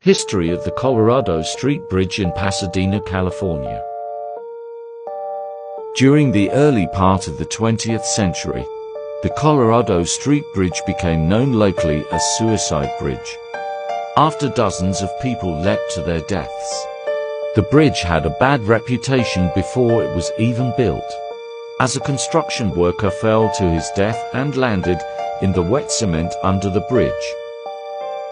History of the Colorado Street Bridge in Pasadena, California. During the early part of the 20th century, the Colorado Street Bridge became known locally as Suicide Bridge, after dozens of people leapt to their deaths. The bridge had a bad reputation before it was even built, as a construction worker fell to his death and landed in the wet cement under the bridge.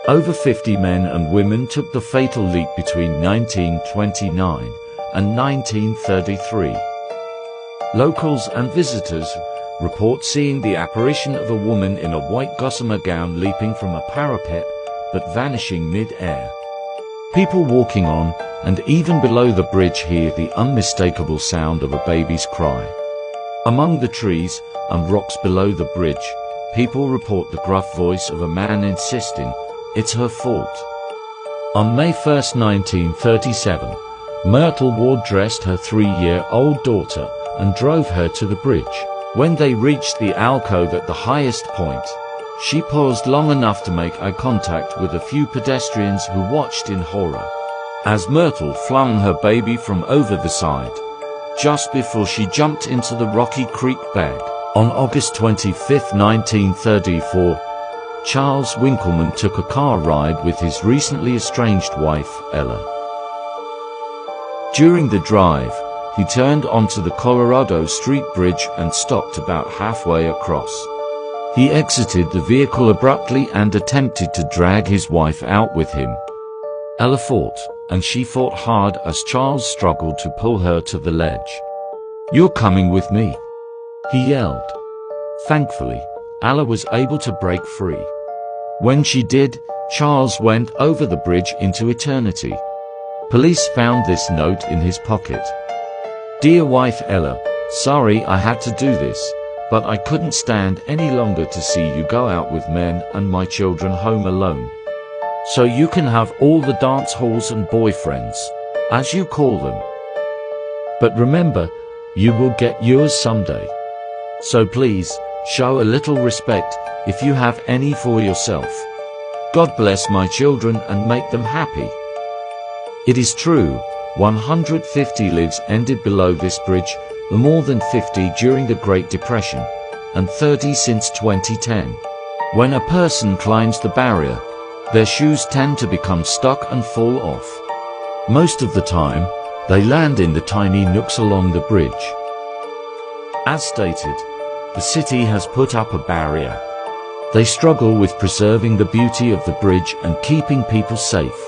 Over 50 men and women took the fatal leap between 1929 and 1933. Locals and visitors report seeing the apparition of a woman in a white gossamer gown leaping from a parapet but vanishing mid-air. People walking on and even below the bridge hear the unmistakable sound of a baby's cry. Among the trees and rocks below the bridge, people report the gruff voice of a man insisting it's her fault. On May 1, 1937, Myrtle Ward dressed her 3-year-old daughter and drove her to the bridge. When they reached the alcove at the highest point, she paused long enough to make eye contact with a few pedestrians who watched in horror, as Myrtle flung her baby from over the side, just before she jumped into the Rocky Creek bed. On August 25, 1934, Charles Winkleman took a car ride with his recently estranged wife, Ella. During the drive, he turned onto the Colorado Street Bridge and stopped about halfway across. He exited the vehicle abruptly and attempted to drag his wife out with him. Ella fought, and she fought hard as Charles struggled to pull her to the ledge. "You're coming with me," he yelled. Thankfully, Ella was able to break free. When she did, Charles went over the bridge into eternity. Police found this note in his pocket. "Dear wife Ella, sorry I had to do this, but I couldn't stand any longer to see you go out with men and my children home alone. So you can have all the dance halls and boyfriends, as you call them. But remember, you will get yours someday. So please, show a little respect, if you have any for yourself. God bless my children and make them happy." It is true, 150 lives ended below this bridge, more than 50 during the Great Depression, and 30 since 2010. When a person climbs the barrier, their shoes tend to become stuck and fall off. Most of the time, they land in the tiny nooks along the bridge. As stated, the city has put up a barrier. They struggle with preserving the beauty of the bridge and keeping people safe.